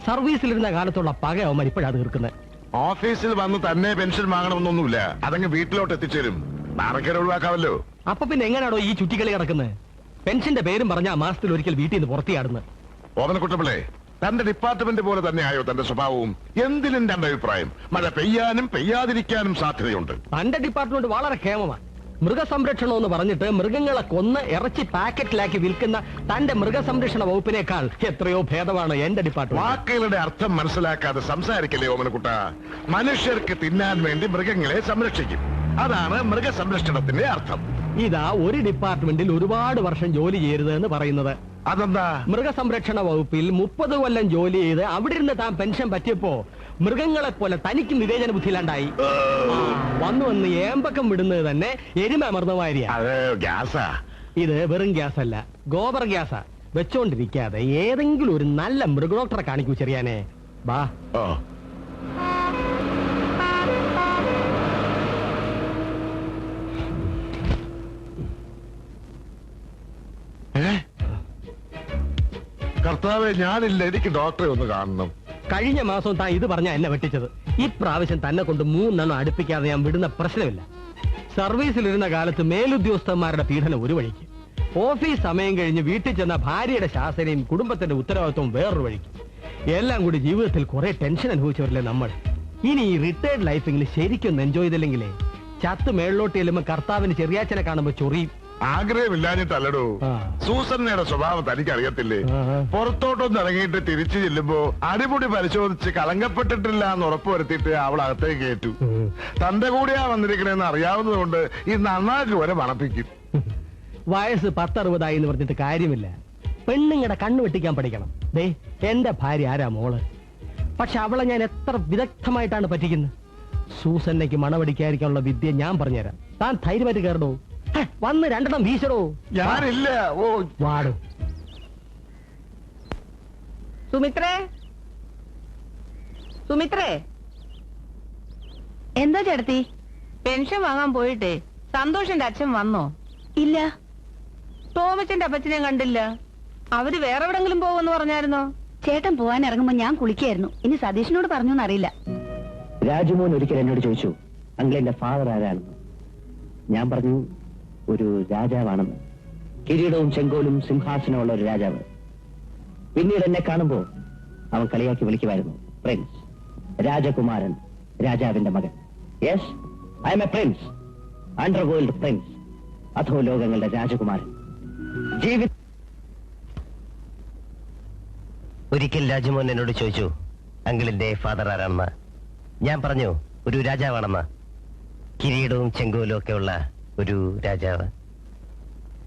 സർവീസിലിരുന്ന കാലത്തുള്ള പക അവന്മാർ ഇപ്പോഴാണ് തീർക്കുന്നത്. ഓഫീസിൽ വന്ന് തന്നെ പെൻഷൻ വാങ്ങണമെന്നൊന്നുമില്ല, അതങ്ങ് വീട്ടിലോട്ട് എത്തിച്ചേരും. നാണക്കേട് ഒഴിവാക്കാവല്ലോ. അപ്പൊ പിന്നെ എങ്ങനെയാണോ ഈ ചുറ്റിക്കളി കിടക്കുന്നത്? പെൻഷന്റെ പേരും പറഞ്ഞാ മാസത്തിൽ ഒരിക്കൽ വീട്ടിൽ നിന്ന് പുറത്തിയാടുന്നത്. ഓമനക്കുട്ടപ്പിള്ളേ, തന്റെ ഡിപ്പാർട്ട്മെന്റ് പോലെ തന്നെയായോ തന്റെ സ്വഭാവവും? എന്തിനും തന്റെ അഭിപ്രായം? മഴ പെയ്യാനും പെയ്യാതിരിക്കാനും സാധ്യതയുണ്ട്. തന്റെ ഡിപ്പാർട്ട്മെന്റ് വളരെ ക്ഷേമമാണ്. മൃഗസംരക്ഷണം എന്ന് പറഞ്ഞിട്ട് മൃഗങ്ങളെ കൊന്ന് ഇറച്ചി പാക്കറ്റിലാക്കി വിൽക്കുന്ന തന്റെ മൃഗസംരക്ഷണ വകുപ്പിനേക്കാൾ എത്രയോ ഭേദമാണ് എന്റെ ഡിപ്പാർട്ട്മെന്റ്. വാക്കുകളുടെ അർത്ഥം മനസ്സിലാക്കാതെ സംസാരിക്കല്ലേ ഓമനക്കുട്ട. മനുഷ്യർക്ക് തിന്നാൻ വേണ്ടി മൃഗങ്ങളെ സംരക്ഷിക്കും, അതാണ് മൃഗസംരക്ഷണത്തിന്റെ അർത്ഥം. ഇതാ ഒരു ഡിപ്പാർട്ട്മെന്റിൽ ഒരുപാട് വർഷം ജോലി ചെയ്യരുത് എന്ന് പറയുന്നത്. അതെന്താ? മൃഗസംരക്ഷണ വകുപ്പിൽ 30 കൊല്ലം ജോലി ചെയ്ത് അവിടെ ഇരുന്ന് താൻ പെൻഷൻ പറ്റിയപ്പോ മൃഗങ്ങളെ പോലെ തനിക്ക് വിവേചന ബുദ്ധിയിലാണ്ടായി. വന്ന് ഏമ്പക്കം വിടുന്നത് തന്നെ എരിമർദ്ദമായിരിക്കും. ഇത് വെറും ഗ്യാസ് അല്ല, ഗോബർ ഗ്യാസാ. വെച്ചോണ്ടിരിക്കാതെ ഏതെങ്കിലും ഒരു നല്ല മൃഗഡോക്ടറെ കാണിക്കൂ ചെറിയാനെ. ബാ. കർത്താവേ, ഞാനില്ല, എനിക്ക് ഡോക്ടറെ ഒന്ന് കാണണം. കഴിഞ്ഞ മാസം താൻ ഇത് പറഞ്ഞാ എന്നെ വെട്ടിച്ചത്. ഇപ്രാവശ്യം തന്നെ കൊണ്ട് 3 എണ്ണം അടുപ്പിക്കാതെ ഞാൻ വിടുന്ന പ്രശ്നമില്ല. സർവീസിലിരുന്ന കാലത്ത് മേലുദ്യോഗസ്ഥന്മാരുടെ പീഡനം ഒരു വഴിക്ക്, ഓഫീസ് സമയം കഴിഞ്ഞ് വീട്ടിൽ ചെന്ന ഭാര്യയുടെ ശാസനയും കുടുംബത്തിന്റെ ഉത്തരവാദിത്വം വേറൊരു വഴിക്ക്. എല്ലാം കൂടി ജീവിതത്തിൽ കുറെ ടെൻഷൻ അനുഭവിച്ചവരല്ലേ നമ്മൾ. ഇനി ഈ റിട്ടയർഡ് ലൈഫെങ്കിലും ശരിക്കും എൻജോയ് ചെയ്തില്ലെങ്കിലേ ചത്ത് മേളിലോട്ട് ചെല്ലുമ്പോ കർത്താവിന് ചെറിയാച്ചനെ കാണുമ്പോ ചൊറിയും. ആഗ്രഹമില്ലാഞ്ഞിട്ടല്ലടോ, സൂസന്നയുടെ സ്വഭാവം തനിക്കറിയത്തില്ലേ? പുറത്തോട്ടൊന്ന് ഇറങ്ങിയിട്ട് തിരിച്ചു ചെല്ലുമ്പോ അടിമുടി പരിശോധിച്ച് കളങ്കപ്പെട്ടിട്ടില്ല എന്ന് ഉറപ്പുവരുത്തിയിട്ട് അവൾ അകത്തേക്ക് കയറ്റു. തന്റെ കൂടെയാ വന്നിരിക്കണേന്ന് അറിയാവുന്നത് കൊണ്ട് ഈ നന്നാക്ക് വരെ മണപ്പിക്കും. വയസ്സ് 10-60 എന്ന് പറഞ്ഞിട്ട് കാര്യമില്ല. പെണ്ണുങ്ങളുടെ കണ്ണു വെട്ടിക്കാൻ പഠിക്കണം. ദേ, എന്റെ ഭാര്യ ആരാ മോള്. പക്ഷെ അവളെ ഞാൻ എത്ര വിദഗ്ധമായിട്ടാണ് പറ്റിക്കുന്നത്. സൂസന്നയ്ക്ക് മണവടിക്കാതിരിക്കാനുള്ള വിദ്യ ഞാൻ പറഞ്ഞുതരാം. താൻ ധൈര്യമായിട്ട് കയറണോ? വന്ന് 2 എണ്ണം വീശടോ. ഞാനില്ല. ഓ വാടോ. സുമിത്രേ, സുമിത്രേ. എന്താ ചേട്ടത്തി? പെൻഷൻ വാങ്ങാൻ പോയിട്ടേ സന്തോഷിന്റെ അച്ഛൻ വന്നോ? ഇല്ല. ടോമച്ചന്റെ അപ്പച്ചനെ കണ്ടില്ല. അവര് വേറെ എവിടെങ്കിലും പോകുമെന്ന് പറഞ്ഞായിരുന്നോ? ചേട്ടൻ പോവാൻ ഇറങ്ങുമ്പോ ഞാൻ കുളിക്കായിരുന്നു. ഇനി സതീഷിനോട് പറഞ്ഞോന്ന് അറിയില്ല. രാജുമോൻ ഒരിക്കൽ എന്നോട് ചോദിച്ചു, അങ്കിളിന്റെ ഫാദർ ആരാണെന്ന്. ഞാൻ പറഞ്ഞു, ഒരു രാജാവാണെന്ന്. കിരീടവും ചെങ്കോലും സിംഹാസനമുള്ള ഒരു രാജാവ്. പിന്നീട് എന്നെ കാണുമ്പോ അവൻ കളിയാക്കി വിളിക്കുമായിരുന്നു, പ്രിൻസ്, രാജകുമാരൻ, രാജാവിന്റെ മകൻ. Yes, I am a prince, underworld prince, അധോ ലോകങ്ങളുടെ രാജകുമാരൻ. ഒരിക്കൽ രാജുമോൻ എന്നോട് ചോദിച്ചു, അങ്കിളിന്റെ ഫാദർ ആരാണെന്ന്. ഞാൻ പറഞ്ഞു, ഒരു രാജാവാണെന്ന്. കിരീടവും ചെങ്കോലും ഒക്കെ ഉള്ള ഒരു രാജാവ്.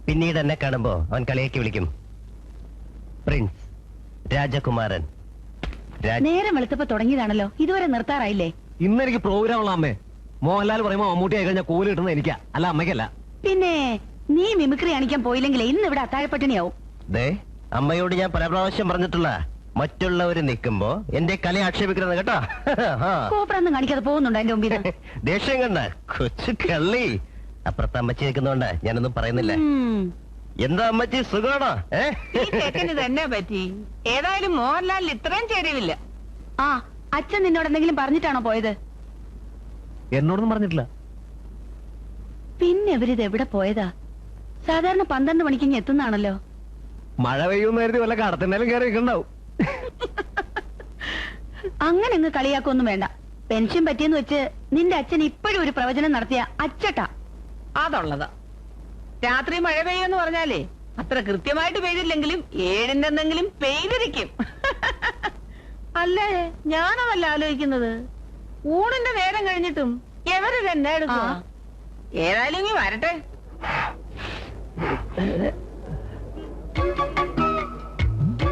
പിന്നീട് എന്നെ കാണുമ്പോ അവൻ കളിയാക്കി വിളിക്കും, പ്രിൻസ്, രാജകുമാരൻ. നേരം വെളുത്തപ്പോ തുടങ്ങിയതാണല്ലോ, ഇതുവരെ നിർത്താറായില്ലേ? ഇന്ന് എനിക്ക് പ്രോഗ്രാം ഉള്ള അമ്മേ. മോഹൻലാൽ പറയുമ്പോ മമ്മൂട്ടി ആയി കഴിഞ്ഞാൽ കൂലി കിട്ടുന്നത് എനിക്കാ, അല്ല അമ്മയ്ക്കല്ല. പിന്നെ നീ മിമിക്രി കാണിക്കാൻ പോയില്ലെങ്കിലേ ഇന്ന് ഇവിടെ അത്താഴപ്പട്ടിണിയാവും. ദേ, അമ്മയോട് ഞാൻ പല പ്രാവശ്യം പറഞ്ഞിട്ടുള്ള, മറ്റുള്ളവര് നിൽക്കുമ്പോ എന്റെ കല ആക്ഷേപിക്കുന്നത് കേട്ടോ. കോപ്പറൊന്നും കാണിക്കാതെ പോകുന്നുണ്ടോ എന്റെ മുമ്പിൽ? ദേഷ്യം കണ്ട കൊച്ചു കള്ളി. അപ്പുറത്ത് അമ്മച്ചി നിൽക്കുന്നോണ്ട് ഞാനൊന്നും പറയുന്നില്ല. എന്താ അമ്മച്ചി, സുഖമാണോ? തന്നെ പറ്റി. ഏതായാലും മോഹൻലാലിൽ ഇത്രയും ചേരുവില്ല. ആ, അച്ഛൻ നിന്നോട് എന്തെങ്കിലും പറഞ്ഞിട്ടാണോ പോയത്? എന്നോടൊന്നും പറഞ്ഞിട്ടില്ല. പിന്നെ ഇവരിത് എവിടെ പോയതാ? സാധാരണ 12 മണിക്ക് ഇങ്ങ് എത്തുന്നാണല്ലോ. മഴ പെയ്യുന്ന കരുതി വല്ല കടത്തിനാലും കയറി നിൽക്കണ്ടാവും. അങ്ങനെ അങ്ങ് കളിയാക്കൊന്നും വേണ്ട. പെൻഷൻ പറ്റിയെന്ന് വെച്ച് നിന്റെ അച്ഛൻ ഇപ്പോഴും ഒരു പ്രവചനം നടത്തിയ അച്ചട്ടാ. അതുള്ളതാ. രാത്രി മഴ പെയ്യുമെന്ന് പറഞ്ഞാലേ അത്ര കൃത്യമായിട്ട് പെയ്തില്ലെങ്കിലും 7-ന്റെ എന്തെങ്കിലും പെയ്തിരിക്കും. അല്ലേ, ഞാനതല്ല ആലോചിക്കുന്നത്. ഊണിന്റെ നേരം കഴിഞ്ഞിട്ടും എവര് തന്നെ എടുക്കുക. ഏതായാലും ഇനി വരട്ടെ.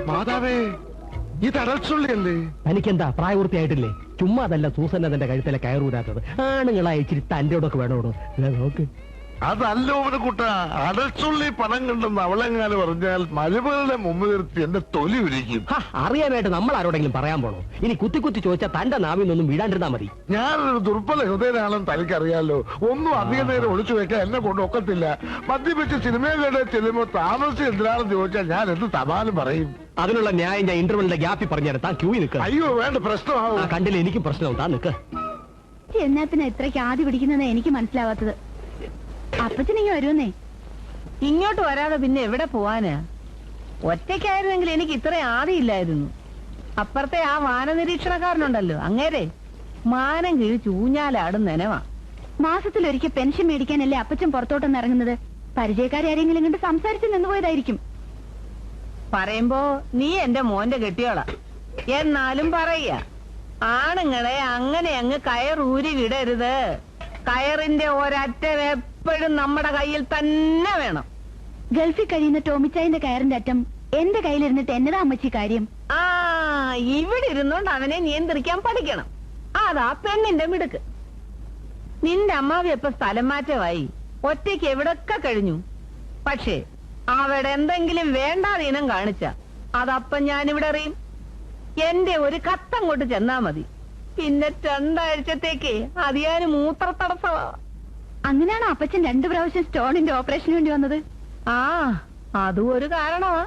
മാതാവേ, ഇത് അടച്ചുള്ളിയല്ലേ? തനിക്കെന്താ പ്രായപൂർത്തിയായിട്ടില്ലേ? ചുമ്മാ അതല്ല സൂസന്ന തന്റെ കഴുത്തിലെ കയറൂരാത്തത്. ആണുങ്ങളായി ഇച്ചിരി തന്റെയോടൊക്കെ വേണോടോ. നോക്ക്, അതല്ല ഓമനക്കുട്ട, അടച്ചുള്ളി പണം കണ്ടെന്ന് അവളെങ്ങാനും പറഞ്ഞാൽ മരുമകളുടെ മുമ്പ് നിർത്തി എന്റെ തൊലി ഉരിക്കും. അറിയാനായിട്ട് നമ്മൾ ആരോടെങ്കിലും പറയാൻ പോണോ? ഇനി കുത്തി കുത്തി ചോദിച്ചാൽ തന്റെ നാവിൽ നിന്നൊന്നും വീഴാണ്ടിരുന്നാ മതി. ഞാനൊരു ദുർബല ഹൃദയനാണെന്ന് തനിക്കറിയാലോ. ഒന്നും അധിക നേരം ഒളിച്ചു വെക്കാൻ എന്നെ കൊണ്ട് ഒക്കത്തില്ല. മദ്യപിച്ച് സിനിമകളുടെ ചെല്ലുമ്പോ താമസിച്ച് എന്തിനാണെന്ന് ചോദിച്ചാൽ ഞാൻ എന്ത് തമാനം പറയും? അതിനുള്ള ന്യായം ഞാൻ ഇന്റർവെല്ലിന്റെ ഗ്യാപ്പിൽ പറഞ്ഞുതരാം. താൻ ക്യൂയി നിൽക്കുക. അയ്യോ വേണ്ട, പ്രശ്നമാവും. കണ്ടില്ല, എനിക്കും പ്രശ്നവും. താൻ നിൽക്കുക. എന്നാത്തിന് ഇത്രയ്ക്ക് ആദ്യ പിടിക്കുന്നതെന്ന് എനിക്ക് മനസ്സിലാവാത്തത്. അപ്പച്ചനിങ്ങ വരുമെന്നേ. ഇങ്ങോട്ട് വരാതെ പിന്നെ എവിടെ പോവാനാ? ഒറ്റയ്ക്കായിരുന്നെങ്കിൽ എനിക്ക് ഇത്ര ആദിയില്ലായിരുന്നു. അപ്പുറത്തെ ആ വാനനിരീക്ഷണക്കാരനുണ്ടല്ലോ, അങ്ങേരെ മാനം കിഴിച്ച് ഊഞ്ഞാലാടും നനവാ. മാസത്തിലൊരിക്കൽ പെൻഷൻ മേടിക്കാനല്ലേ അപ്പച്ചൻ പുറത്തോട്ടൊന്ന് ഇറങ്ങുന്നത്? പരിചയക്കാരെങ്കിലും കണ്ട് സംസാരിച്ച് നിന്നുപോയതായിരിക്കും. പറയുമ്പോ നീ എന്റെ മോന്റെ കെട്ടിയോളാ. എന്നാലും പറയ, ആണുങ്ങളെ അങ്ങനെ അങ്ങ് കയറൂരി വിടരുത്. കയറിന്റെ ഒരറ്റം എപ്പോഴും നമ്മുടെ കയ്യിൽ തന്നെ വേണം. ഗൾഫിൽ കഴിയുന്ന ടോമിച്ചായിന്റെ കയറിന്റെ അറ്റം എന്റെ കയ്യിലിരുന്നിട്ട് എന്നതാ അമ്മച്ചി കാര്യം? ആ, ഇവിടെ ഇരുന്നോണ്ട് അവനെ നിയന്ത്രിക്കാൻ പഠിക്കണം. അതാ പെണ്ണിന്റെ മിടുക്ക്. നിന്റെ അമ്മാവി എപ്പ സ്ഥലം മാറ്റമായി, ഒറ്റയ്ക്ക് എവിടൊക്കെ കഴിഞ്ഞു. പക്ഷേ അവിടെ എന്തെങ്കിലും വേണ്ടാതീനം കാണിച്ച അതപ്പം ഞാനിവിടെ അറിയും. എന്റെ ഒരു കത്തങ്ങോട്ട് ചെന്നാ മതി, പിന്നെ 2 ആഴ്ചത്തേക്ക് അതിയാന് മൂത്രത്തടസ്സമാ. അങ്ങനെയാണോ അപ്പച്ചൻ 2 പ്രാവശ്യം സ്റ്റോണിന്റെ ഓപ്പറേഷന് വേണ്ടി വന്നത്? ആ, അതും ഒരു കാരണമാ.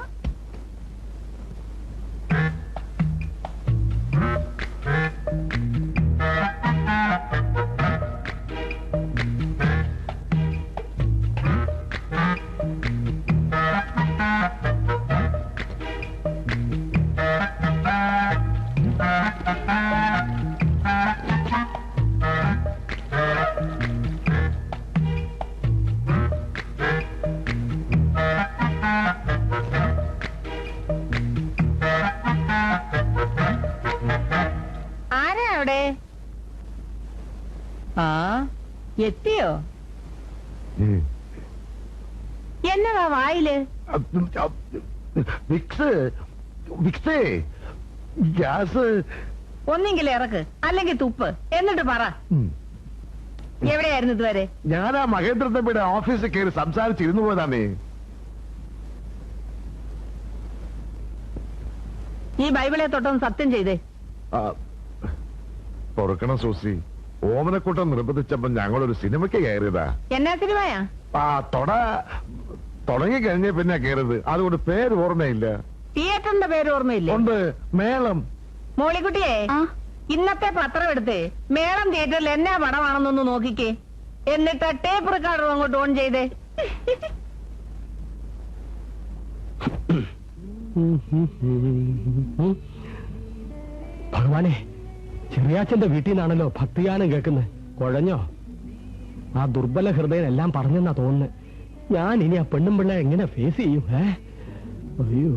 ആരാ അവിടെ? ആ, എത്തിയോ? എന്നതാ വായില്? വിക്സേ, ഗ്യാസ്. ഒന്നെങ്കിൽ ഇറക്ക്, അല്ലെങ്കിൽ തുപ്പ്, എന്നിട്ട് പറ. എവിടെയായിരുന്നു ഇതുവരെ? ഞാൻ ആ മഹേന്ദ്രത്തമ്പിയുടെ ഓഫീസിൽ കയറി സംസാരിച്ചിരുന്നു പോയതാണേ. ഈ ബൈബിളെ തൊട്ടൊന്ന് സത്യം ചെയ്തേ. പൊറുക്കണം സൂസി, ഓമനക്കൂട്ടം നിർബന്ധിച്ചപ്പോ ഞങ്ങളൊരു സിനിമയ്ക്ക് കയറിയതാ. എന്നാ സിനിമയാ? തുടങ്ങി കഴിഞ്ഞ പിന്നെ കയറിയത്. അതുകൊണ്ട് പേര് ഓർമ്മയില്ല. തിയേറ്ററിന്റെ പേര് ഓർമ്മയില്ലേ? ഉണ്ട്, മേളം. മോളിക്കുട്ടിയെ, ഇന്നത്തെ പത്രം എടുത്തേ മേളം തിയേറ്ററിൽ എന്നാ പടമാണെന്നൊന്ന് നോക്കിക്കേ. എന്നിട്ട് ടേപ്പ് റെക്കോർഡർ അങ്ങോട്ട് ഓൺ ചെയ്തേ. ഭഗവാനെ, ചെറിയാച്ചന്റെ വീട്ടിൽ നിന്നാണല്ലോ ഭക്തിഗാനം കേൾക്കുന്നത്. കുഴഞ്ഞോ? ആ ദുർബല ഹൃദയൻ എല്ലാം പറഞ്ഞെന്നാ തോന്നുന്നത്. ഞാൻ ഇനി ആ പെണ്ണും പിള്ളേ എങ്ങനെ ഫേസ് ചെയ്യും? അയ്യോ,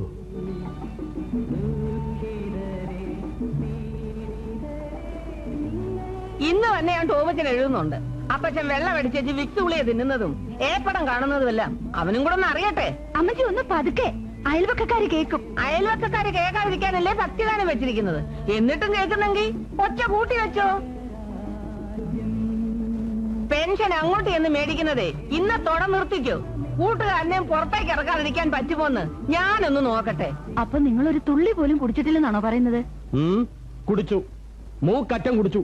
ഇന്ന് തന്നെ ഞാൻ ടോമച്ചൻ എഴുതുന്നുണ്ട്. അപ്പച്ചൻ വെള്ളം അടിച്ചേച്ച് വിക്സ് ഗുളിക തിന്നുന്നതും ഏപ്പടം കാണുന്നതുമെല്ലാം അവനും കൂടെ ഒന്ന് അറിയട്ടെ. അമ്മച്ചി ഒന്ന് പതുക്കെ, അയൽവക്കക്കാര് കേൾക്കും. അയൽവക്കക്കാര് കേൾക്കാതിരിക്കാനല്ലേ ഭക്തിഗാനം വെച്ചിരിക്കുന്നത്. എന്നിട്ടും കേൾക്കുന്നെങ്കിൽ ഒച്ച കൂട്ടി വെച്ചോ. പെൻഷൻ അങ്ങോട്ട് എന്ന് മേടിക്കുന്നതേ ഇന്നത്തോടെ നിർത്തിക്കോ. കൂട്ടുകാരനെയും പുറത്തേക്ക് ഇറക്കാതിരിക്കാൻ പറ്റുമോന്ന് ഞാനൊന്ന് നോക്കട്ടെ. അപ്പൊ നിങ്ങളൊരു തുള്ളി പോലും കുടിച്ചിട്ടില്ലെന്നാണോ പറയുന്നത്? കുടിച്ചു, മൂക്കറ്റം കുടിച്ചു.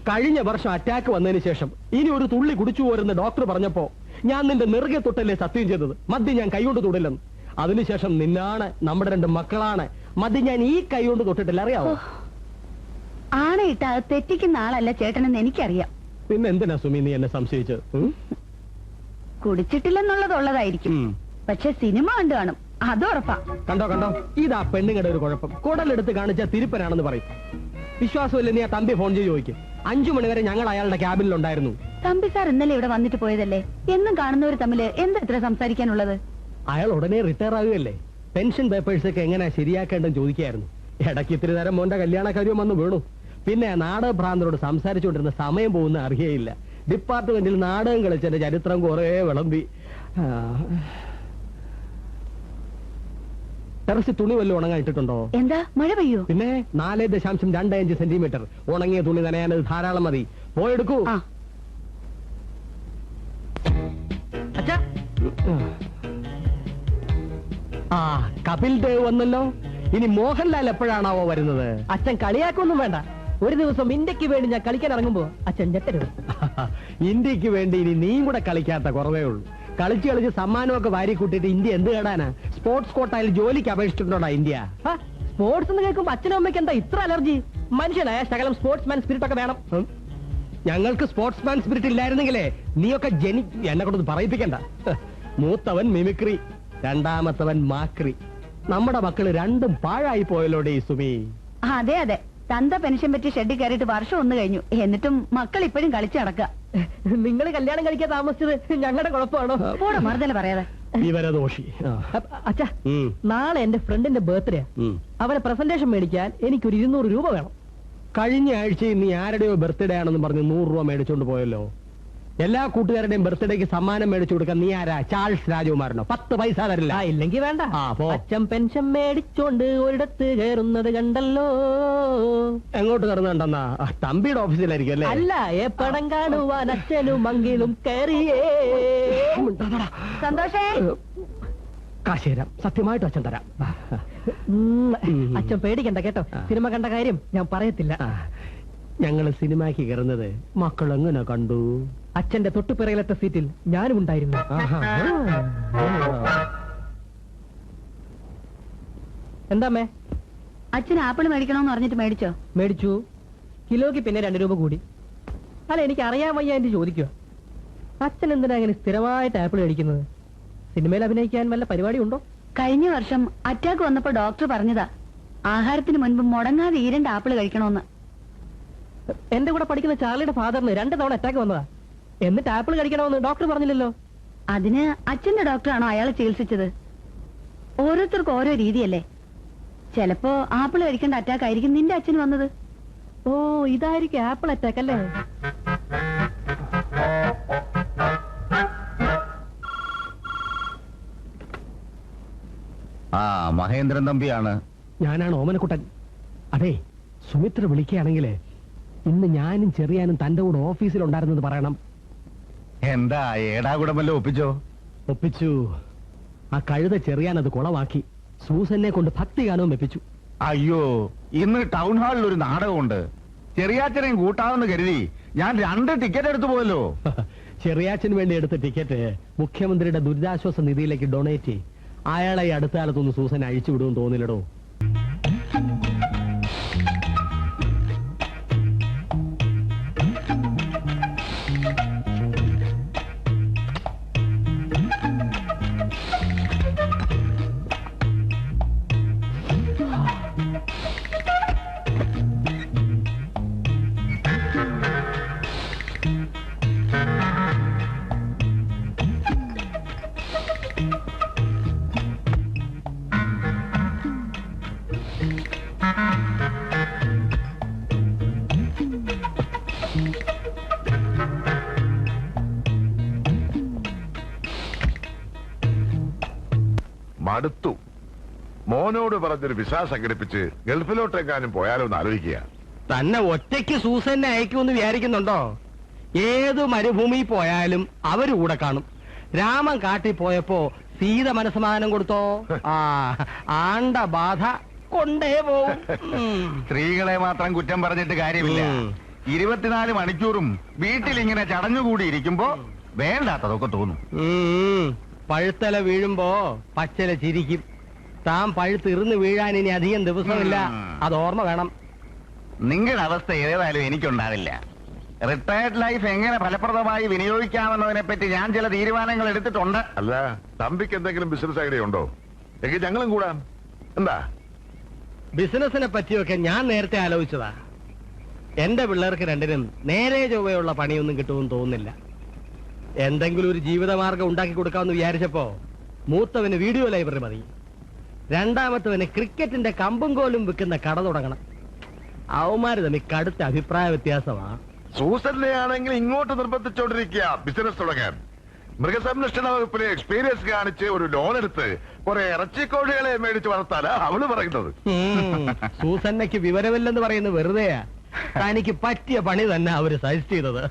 കഴിഞ്ഞ വർഷം അറ്റാക്ക് വന്നതിന് ശേഷം ഇനി ഒരു തുള്ളി കുടിച്ചു പോരെന്ന് ഡോക്ടർ പറഞ്ഞപ്പോ ഞാൻ നിന്റെ നെറുകെ തൊട്ടല്ലേ സത്യം ചെയ്തത്, മദ്യം ഞാൻ കൈകൊണ്ട് തൊടില്ലെന്ന്. അതിനുശേഷം നിന്നാണ്, നമ്മുടെ 2 മക്കളാണ്, മദ്യം ഞാൻ ഈ കൈ കൊണ്ട് തൊട്ടിട്ടില്ല. അറിയാവോ? ആണയിട്ട അത് തെറ്റിക്കുന്ന ആളല്ല ചേട്ടനെന്ന് എനിക്കറിയാം. പിന്നെ എന്തിനാ സുമി നീ എന്നെ സംശയിച്ചത്? കുടിച്ചിട്ടില്ലെന്നുള്ളതുള്ളതായിരിക്കും, പക്ഷെ സിനിമ കണ്ടു കാണും, അത് ഉറപ്പാ. കണ്ടോ കണ്ടോ, ഇതാ പെണ്ണുങ്ങളുടെ ഒരു കുഴപ്പം. കുടലെടുത്ത് കാണിച്ചാൽ തിരുപ്പനാണെന്ന് പറയും. വിശ്വാസമില്ല, നീ ആ തമ്പി ഫോൺ ചെയ്ത് ചോദിക്കും. 5 മണി വരെ ഞങ്ങൾ അയാളുടെ ക്യാബിനിലുണ്ടായിരുന്നു. തമ്പി സാർ ഇന്നലെ ഇവിടെ വന്നിട്ട് പോയതല്ലേ? എന്നും കാണുന്നവർ തമ്മില് എന്താ ഇത്ര സംസാരിക്കാനുള്ളത്? അയാൾ ഉടനെ റിട്ടയർ ആകുകയല്ലേ. പെൻഷൻ പേപ്പേഴ്സ് ഒക്കെ എങ്ങനെയാ ശരിയാക്കേണ്ടെന്ന് ചോദിക്കായിരുന്നു. ഇടയ്ക്ക് ഇത്തിരി നേരം മോന്റെ കല്യാണക്കാര്യം വന്ന് വീണു. പിന്നെ നാടകഭ്രാന്തരോട് സംസാരിച്ചുകൊണ്ടിരുന്ന സമയം പോകുന്ന അറിയയില്ല. ഡിപ്പാർട്ട്മെന്റിൽ നാടകം കളിച്ചതിന്റെ ചരിത്രം കുറെ വിളമ്പി. ടെറസിൽ തുണി വല്ലതും ഉണങ്ങാൻ ഇട്ടിട്ടുണ്ടോ? എന്താ മഴ പെയ്യോ? പിന്നെ 4.25 സെന്റിമീറ്റർ ഉണങ്ങിയ തുണി നനയാനത് ധാരാളം മതി. പോയെടുക്കൂ. ആ കപിൽ ദേവ് വന്നല്ലോ. ഇനി മോഹൻലാൽ എപ്പോഴാണാവോ വരുന്നത്? അച്ഛൻ കളിയാക്കൊന്നും വേണ്ട. ഒരു ദിവസം ഇന്ത്യക്ക് വേണ്ടി ഞാൻ കളിക്കാൻ ഇറങ്ങുമ്പോ അച്ഛൻ ഞെട്ടരുത്. ഇന്ത്യക്ക് വേണ്ടി ഇനി നീയും കൂടെ കളിക്കാത്ത കുറവേ ഉള്ളൂ. കളിച്ച് കളിച്ച് സമ്മാനമൊക്കെ വാരി കൂട്ടിയിട്ട് ഇന്ത്യ എന്ത് കേടാനാ? സ്പോർട്സ് കോട്ടയിൽ ജോലിക്ക് അപേക്ഷിച്ചിട്ടുണ്ടോടാ ഇന്ത്യ? സ്പോർട്സ് എന്ന് കേൾക്കുമ്പോ അച്ഛനും അമ്മയ്ക്ക് എന്താ ഇത്ര അലർജി? മനുഷ്യനായ ശകലം സ്പോർട്സ്മാൻ സ്പിരിറ്റ് ഒക്കെ വേണം. ഞങ്ങൾക്ക് സ്പോർട്സ്മാൻ സ്പിരിറ്റ് ഇല്ലായിരുന്നെങ്കിലേ നീയൊക്കെ എന്നെ കൊണ്ടൊന്ന് പറയിപ്പിക്കണ്ട. മൂത്തവൻ മിമിക്രി, രണ്ടാമത്തവൻ മാക്രി. നമ്മുടെ മക്കള് രണ്ടും പാഴായി പോയല്ലോടെ സുമി. അതെ അതെ, തന്ത പെൻഷൻ പറ്റി ഷെഡിൽ കയറിയിട്ട് വർഷം ഒന്ന് കഴിഞ്ഞു. എന്നിട്ടും മക്കൾ ഇപ്പോഴും കളിച്ചു നടക്കുക. നിങ്ങൾ കല്യാണം കഴിക്കാൻ താമസിച്ചത് ഞങ്ങളുടെ കുഴപ്പമാണോ? പോടെ മറുതല പറയാതെ. വിവരദോഷി. അച്ഛാ, നാളെ എന്റെ ഫ്രണ്ടിന്റെ ബർത്ത്ഡേ. അവനെ പ്രസന്റേഷൻ മേടിക്കാൻ എനിക്കൊരു 200 രൂപ വേണം. കഴിഞ്ഞ ആഴ്ചയിൽ നീ ആരുടെയോ ബർത്ത്ഡേ ആണെന്ന് പറഞ്ഞ് 100 രൂപ മേടിച്ചോണ്ട് പോയല്ലോ. എല്ലാ കൂട്ടുകാരുടെയും ബർത്ത്ഡേക്ക് സമ്മാനം മേടിച്ചു കൊടുക്കാൻ നീ ആരാ? ചാൾസ് രാജകുമാരനോ? 10 പൈസ തരില്ല. ഇല്ലെങ്കിൽ വേണ്ട. അച്ഛൻ പെൻഷൻ മേടിച്ചോണ്ട് ഒരിടത്ത് കയറുന്നത് കണ്ടല്ലോ. എങ്ങോട്ട് കയറുന്നുണ്ടെന്നാ? തമ്പിയുടെ ഓഫീസിലായിരിക്കും അല്ലേ? അല്ല, പടം കാണുവാൻ അച്ഛനും മങ്കിലും കയറിയേ. സന്തോഷേ, കാശ് തരാം, സത്യമായിട്ടും അച്ഛൻ തരാം. അച്ഛൻ പേടിക്കണ്ട കേട്ടോ. സിനിമ കണ്ട കാര്യം ഞാൻ പറയത്തില്ല. ഞങ്ങള് സിനിമയ്ക്ക് കയറുന്നത് മക്കൾ എങ്ങനെ കണ്ടു? അച്ഛന്റെ തൊട്ടുപിറകിലത്തെ സീറ്റിൽ ഞാനും ഉണ്ടായിരുന്നു. എന്താമ്മേ? അച്ഛൻ ആപ്പിൾ മേടിക്കണമെന്ന് പറഞ്ഞിട്ട് മേടിച്ചോ? മേടിച്ചു. കിലോക്ക് പിന്നെ 2 രൂപ കൂടി. അല്ല, എനിക്ക് അറിയാൻ വയ്യ എന്ന് ചോദിക്കുക. അച്ഛൻ എന്തിനാ അങ്ങനെ സ്ഥിരമായിട്ട് ആപ്പിൾ കഴിക്കുന്നത്? സിനിമയിൽ അഭിനയിക്കാൻ വല്ല പരിപാടി ഉണ്ടോ? കഴിഞ്ഞ വർഷം അറ്റാക്ക് വന്നപ്പോ ഡോക്ടർ പറഞ്ഞതാ ആഹാരത്തിന് മുൻപ് മുടങ്ങാതെ 2 ആപ്പിൾ കഴിക്കണമെന്ന്. എന്റെ കൂടെ പഠിക്കുന്ന ചാർലിയുടെ ഫാദറിന് 2 തവണ അറ്റാക്ക് വന്നതാ. എന്നിട്ട് ആപ്പിൾ കഴിക്കണമെന്ന് ഡോക്ടർ പറഞ്ഞില്ലല്ലോ. അതിന് അച്ഛന്റെ ഡോക്ടറാണോ അയാളെ ചികിത്സിച്ചത്? ഓരോരുത്തർക്കും ഓരോ രീതിയല്ലേ. ചിലപ്പോ ആപ്പിൾ കഴിക്കേണ്ട അറ്റാക്ക് ആയിരിക്കും നിന്റെ അച്ഛന് വന്നത്. ഓ, ഇതായിരിക്കും ആപ്പിൾ അറ്റാക്ക് അല്ലേ? മഹേന്ദ്രൻ തമ്പിയാണ്. ഞാനാണ് ഓമനക്കുട്ടൻ. അതെ, സുമിത്ര വിളിക്കുകയാണെങ്കിലേ ഇന്ന് ഞാനും ചെറിയാനും തന്റെ കൂടെ ഓഫീസിലുണ്ടായിരുന്നത് പറയണം. എന്താ ഏടാകുടമല്ലോ ഒപ്പിച്ചോ? ഒപ്പിച്ചു. ആ കഴുത ചെറിയാൻ അത് കുളവാക്കി. സൂസനെ കൊണ്ട് ഭക്തിഗാനവും വെപ്പിച്ചു. അയ്യോ, ഇന്ന് ടൗൺ ഹാളിൽ ഒരു നാടകമുണ്ട്. ചെറിയാച്ചനെയും കൂട്ടാമെന്ന് കരുതി ഞാൻ 2 ടിക്കറ്റ് എടുത്തു പോയല്ലോ. ചെറിയാച്ചന് വേണ്ടി എടുത്ത ടിക്കറ്റ് മുഖ്യമന്ത്രിയുടെ ദുരിതാശ്വാസ നിധിയിലേക്ക് ഡൊണേറ്റ് ചെയ്യും. അയാളെ ഈ അടുത്ത കാലത്തൊന്ന് സൂസനെ അഴിച്ചു വിടുമെന്ന് തോന്നില്ലടോ. മടുത്തു. മോനോട് പറഞ്ഞൊരു വിസ സംഘടിപ്പിച്ച് ഗൾഫിലോട്ടെങ്ങാനും പോയാലോ എന്ന് ആലോചിക്കുക. തന്നെ ഒറ്റയ്ക്ക് സൂസനെ അയക്കുമെന്ന് വിചാരിക്കുന്നുണ്ടോ? ഏത് മരുഭൂമി പോയാലും അവര് കൂടെ കാണും. രാമൻ കാട്ടി പോയപ്പോ സീത മനസ്സമാധാനം കൊടുത്തോ? ആണ്ട ബാധ കൊണ്ടേ പോവും. സ്ത്രീകളെ മാത്രം കുറ്റം പറഞ്ഞിട്ട് കാര്യമില്ല. 24 മണിക്കൂറും വീട്ടിലിങ്ങനെ ചടഞ്ഞുകൂടി ഇരിക്കുമ്പോ വേണ്ടാത്തതൊക്കെ തോന്നും. പഴുത്തല വീഴുമ്പോ പച്ചല ചിരിക്കും. താൻ പഴുത്തിരുന്ന് വീഴാൻ ഇനി അധികം ദിവസമില്ല. അത് ഓർമ്മ വേണം. നിങ്ങളുടെ അവസ്ഥ ഏതായാലും എനിക്കുണ്ടാവില്ല. റിട്ടയർഡ് ലൈഫ് എങ്ങനെ ഫലപ്രദമായി വിനിയോഗിക്കാമെന്നതിനെ പറ്റി ഞാൻ ചില തീരുമാനങ്ങൾ എടുത്തിട്ടുണ്ട്. അല്ല, തമ്പിക്ക് എന്തെങ്കിലും ബിസിനസ് ഐഡിയ ഉണ്ടോ? എങ്കിൽ ഞങ്ങളും കൂടാം. എന്താ? ബിസിനസിനെ പറ്റിയൊക്കെ ഞാൻ നേരത്തെ ആലോചിച്ചതാ. എന്റെ പിള്ളേർക്ക് രണ്ടിനും നേരെ ചൊവ്വയുള്ള പണിയൊന്നും കിട്ടുമെന്ന് തോന്നുന്നില്ല. എന്തെങ്കിലും ഒരു ജീവിതമാർഗം ഉണ്ടാക്കി കൊടുക്കാമെന്ന് വിചാരിച്ചപ്പോ മൂത്തവന് വീഡിയോ ലൈബ്രറി മതി. രണ്ടാമത്തവന് ക്രിക്കറ്റിന്റെ കമ്പും കോലും വിൽക്കുന്ന കട തുടങ്ങണം. അവന്മാര് തമ്മിൽ കടുത്ത അഭിപ്രായ വ്യത്യാസമാ. സൂസന്നെ ആണെങ്കിൽ ഇങ്ങോട്ട് നിർബന്ധിച്ചോണ്ടിരിക്കുക ബിസിനസ് തുടങ്ങാൻ. മൃഗസംരക്ഷണ വകുപ്പിലെ എക്സ്പീരിയൻസ് കാണിച്ച് ഒരു ലോൺ എടുത്ത് കുറെ ഇറച്ചിക്കോഴികളെ മേടിച്ച് വളർത്താനാ അവള് പറയുന്നത്. സൂസന്നയ്ക്ക് വിവരമില്ലെന്ന് പറയുന്നത് വെറുതെയാ. തനിക്ക് പറ്റിയ പണി തന്നെ അവര് സജസ്റ്റ് ചെയ്തത്.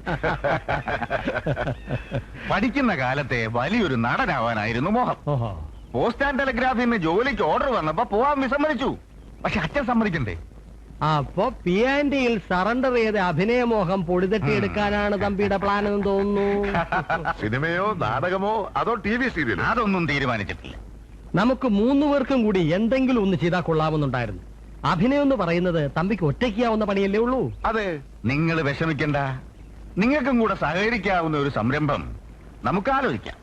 പഠിക്കുന്ന കാലത്തെ വലിയൊരു നടനാവാനായിരുന്നു മോഹം. ഓഹോ. പോസ്റ്റ് ആൻഡ് ടെലിഗ്രാഫിൽ നിന്ന് ജോലിക്ക് ഓർഡർ വന്നപ്പോ പോവാൻ വിസമ്മതിച്ചു. പക്ഷെ അച്ഛൻ സമ്മതിക്കണ്ടേ? അപ്പൊ പിയാൻഡിയിൽ സറണ്ടർ ചെയ്ത് അഭിനയമോഹം പൊടിതട്ടിയെടുക്കാനാണ് തമ്പിയുടെ പ്ലാൻ എന്ന് തോന്നുന്നു. സിനിമയോ നാടകമോ അതോ TV സീരിയലോ? അതൊന്നും തീരുമാനിച്ചിട്ടില്ല. നമുക്ക് 3 പേർക്കും കൂടി എന്തെങ്കിലും ഒന്ന് ചെയ്താൽ കൊള്ളാമെന്നുണ്ടായിരുന്നു. അഭിനയം എന്ന് പറയുന്നത് തമ്പിക്ക് ഒറ്റയ്ക്കാവുന്ന പണിയല്ലേ ഉള്ളൂ. അതെ. നിങ്ങൾ വിഷമിക്കണ്ട, നിങ്ങൾക്കും കൂടെ സഹകരിക്കാവുന്ന ഒരു സംരംഭം നമുക്ക് ആലോചിക്കാം.